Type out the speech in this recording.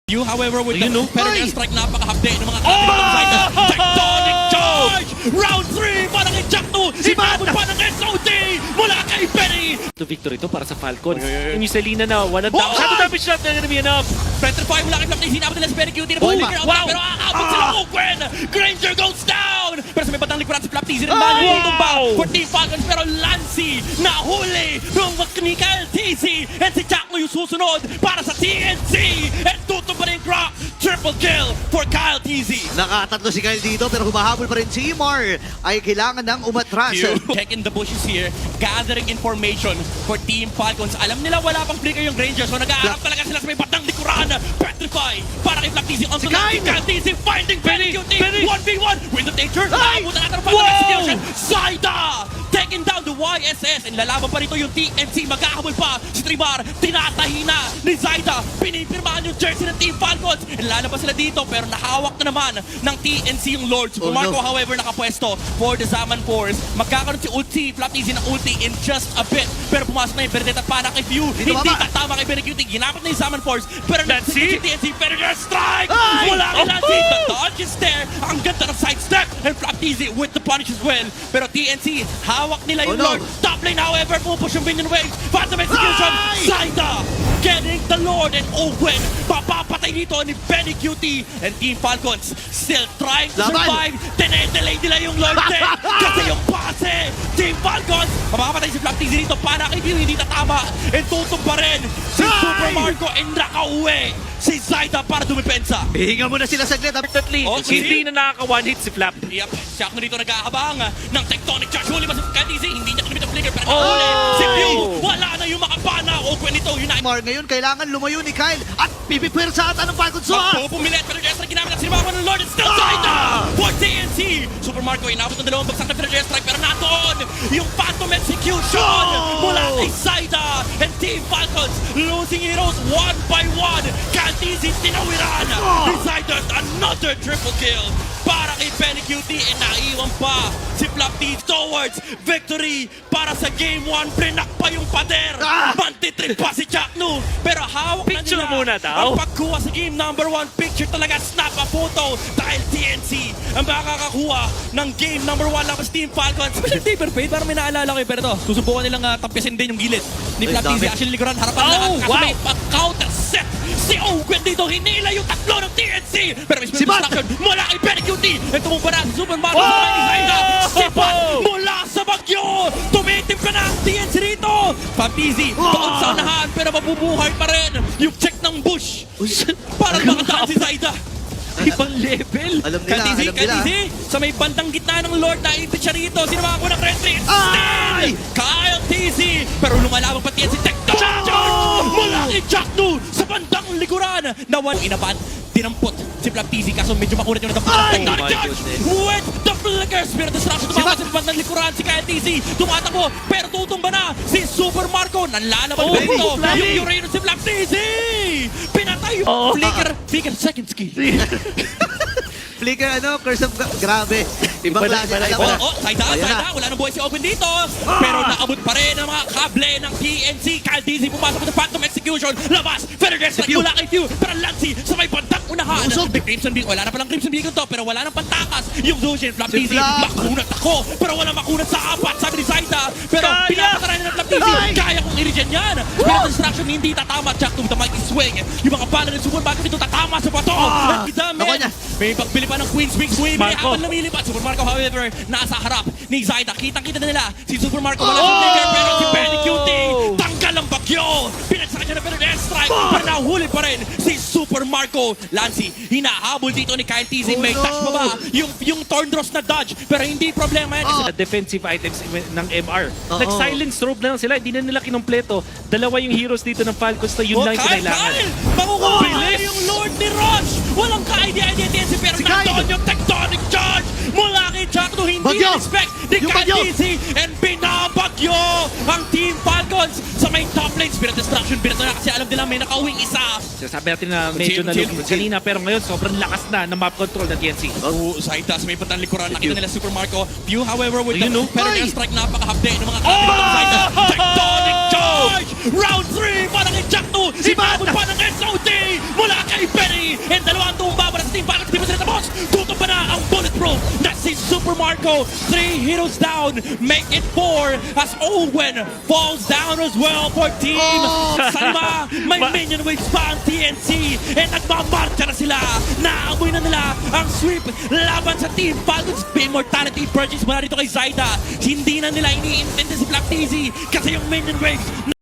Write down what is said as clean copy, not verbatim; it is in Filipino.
You, however, with the Peter Ay! strike, napakahapde ng mga kapatid ng side na Tectonic Charge! Round 3 para kay Jack 2! Si Matt! Inabot pa ng SOD mula kay Benny! To victory to para sa Falcons. Oy. Yung Selena na one and down. Ay! Shadow damage shot na gonna be enough. Petrify mula kay Black Knight, hinabot nila si Benny QT na Oh, figure out wow! pero aabot sila Owen! Granger goes down! Pero sa may batang likuran si Flap TZ rin Ay! man tumba for Team Falcons pero Lancy nahuli ng Mikael TZ and si Jack yung susunod para sa TNC and tutumba rin Croc! Triple kill for Kyle TZ! Nakatatlo si Kyle dito pero humahabol pa rin si Imar. Ay kailangan ng umatras. Checking the bushes here, gathering information for Team Falcons. Alam nila wala pang flicker yung Rangers, so nag-aarap talaga sila sa may batang likuran. Petrify para kay Flap TZ. On to Kyle! Kyle TZ finding Benny QT. Benny! 1v1 with the danger. Ay! Nakabutan natin ang Wow! final execution. Zaida! Taking down the YSS. And lalaban pa rito yung TNC. Magkahabol pa si Tribar. Tinatahi na ni Zaida. Pinipirmahan yung jersey ng Team Falcons. And lalabas sila dito pero nahawak na naman ng TNC yung Lord. Super Oh, Marco, no. however, nakapwesto for the Zaman Force. Magkakaroon si Ulti, Flap TZ ng ulti in just a bit. Pero pumasok na yung Benedetta para kay View. Dito Hindi baba. tatama kay Benedetta QT. Ginamit na yung Zaman Force. Pero Lancy? si TNC, Benedetta strike! Ay! Wala kay Oh! Lancy. The dodge is there. Ang ganda ng sidestep. And Flap TZ with the punish as well. Pero TNC, hawak nila yung Oh, no. Lord. Top lane, however, pupush yung Minion Waves. Phantom execution. Ay! Zaida getting the Lord and Owen. Papapatay dito ni Benny QT. And Team Falcons still trying to Laban. survive. Tinedelay nila yung Lord din. Kasi yung pase. Team Falcons, mapapatay si Flap TZ dito para kay View. Hindi tatama. And tutok pa rin si Ay! Super Marco and nakauwi si Zaida para dumipensa. Hinga muna sila saglit. Unfortunately, Okay. hindi na nakaka-one hit si Flap. Yep, siya ako rito nag-aabang ng Tectonic Charge. Huli ba si Kyle TZ? Hindi niya kinamit ang flicker pero nakahuli. Si View, wala na yung makapana. Owen ito, United. Imar ngayon kailangan lumayo ni Kyle at pipipwersa ata ng Falcons. Pumilit pero Jestra ginamit ang sinibawan ng Lord and still Zaida for TNC. Super Marco inabot ng dalawang bagsak na pero Jestra pero natoon yung Phantom Execution mula kay Zaida and Team Falcons losing heroes one by one. Kyle TZ tinawiran. Decided another triple kill para kay Benny QT and naiwan pa si Flap TZ towards victory para sa Game 1. Prinak pa yung pader. Mantitrip pa si Jack Nu pero hawak Picture na nila muna daw. ang pagkuha sa Game number 1. Picture talaga, snap a photo dahil TNC ang makakakuha ng Game number 1 labas Team Falcons. Special Taper Fade, parang may naalala ko pero ito, susubukan nilang tapiasin din yung gilid ni Ay, Flap TZ. dami. Actually, likuran, harapan Oh, lahat kasi wow. may counter set si Owen dito. Hinila yung tatlo ng TNC pero may Si Matt! distraction mula kay Benny QT and tumumpa na si Super Mario Oh! sa kanya Zaida. Si Pat mula sa bagyo. Tumitimpla na ang TNC rito. Flap TZ doon sa unahan pero mabubuhay pa rin yung check ng bush para makataan si Zaida. Ibang level. Alam nila, Kyle TZ, alam Kyle nila. TZ, sa may bandang gitna ng Lord na ipit siya rito. Sino makakuha ng red tree? Ay! Still! Kyle TZ! Pero lumalabang pati yan si Tectonic Charge! Mula kay Jack Nu sa bandang likuran. Nawan, inaban, dinampot si Flap TZ kaso medyo makunat yung natampot. Ay! Tectonic Oh my Charge! goodness. With the flicker! Spirit Destruction tumama sa bandang likuran si Kyle TZ. Tumatakbo pero tutumba na si Super Marco. Nanlalaban Oh, pa rito Flappy! yung Uranus si Flap TZ! Pinatay yung Oh. flicker second skill. Flicker curse of grabe. Ibang Iba na, klase. iba na, Alam iba mo, na. Saida, Ayan Saida, na. wala nang buhay si Open dito. Pero naabot pa rin ang mga kable ng TNC. Kyle TZ pumasok ng Phantom Execution. Labas, Federer strike View. mula kay View. Pero Lancy sa may bandang unahan. Usog. The Crimson Beacon, wala na palang Crimson Beacon to. Pero wala nang pantakas. Yung Lucian, Flap Si TZ, Flap. makunat ako. Pero wala makunat sa apat, sabi ni Saida. Pero Kaya. pinapataray na ng Flap TZ. Ay. Kaya kong i-regen yan. Pero distraction hindi tatama. Jack to the mighty swing. Yung mga bala ng Super Marco dito tatama sa bato. At kita, Nakuha men. niya. May pagbili pa ng Queen's Wings Wave. Marco. Habang lumilipat. Super Marco, however, nasa harap ni Zaida. Kitang-kita na nila si Super Marco. Wala siyang trigger, pero si Benny QT tanggal ang bagyo. Pinagsakan niya na pero strike. Pero nahuli pa rin si Super Marco. Lancy, hinahabol dito ni Kyle TZ. May no. touch pa ba? Yung Thorndross na dodge. Pero hindi problema yan. Kasi Defensive items ng MR. Oo. Nag-silence robe na lang sila. Hindi na nila kinompleto. Dalawa yung heroes dito ng Falcons na yun lang yung kinailangan. Kyle! Makukuha na yung Lord ni Rush! Walang ka-idea-idea pero Si Kyle! nandoon yung Tectonic Charge mula kay Jack No hindi Bagyo! respect ni Yung Kyle bagyo! TZ and binabagyo ang Team Falcons sa main top lane. Spirit Destruction, binato na kasi alam nila may nakauwing isa. Sinasabi natin na medyo Chill, nalugod chill. kanina pero ngayon sobrang lakas na ng map control ng TNC. Saita sa may patang likuran, nakita nila Super Marco. Few, however, with Ayun, the no? Pereira Ay! strike, napakahapde ng mga kapatid ng Saita. Tectonic Charge! Round 3 para kay Jack 2. Si Matt! Inabot pa ng SOD! mula kay Benny. And dalawang tumba para sa Team Falcons. Di pa sila tapos. Tutumba na ang bulletproof na si Super Marco. 3 heroes down. Make it 4 as Owen falls down as well for Team Salma. May minion waves pa ang TNC. And nagmamarcha na sila. Naamoy na nila ang sweep laban sa Team Falcons. Immortality purchase mula dito kay Zaida. Hindi na nila iniintindi si Black Tizzy kasi yung minion waves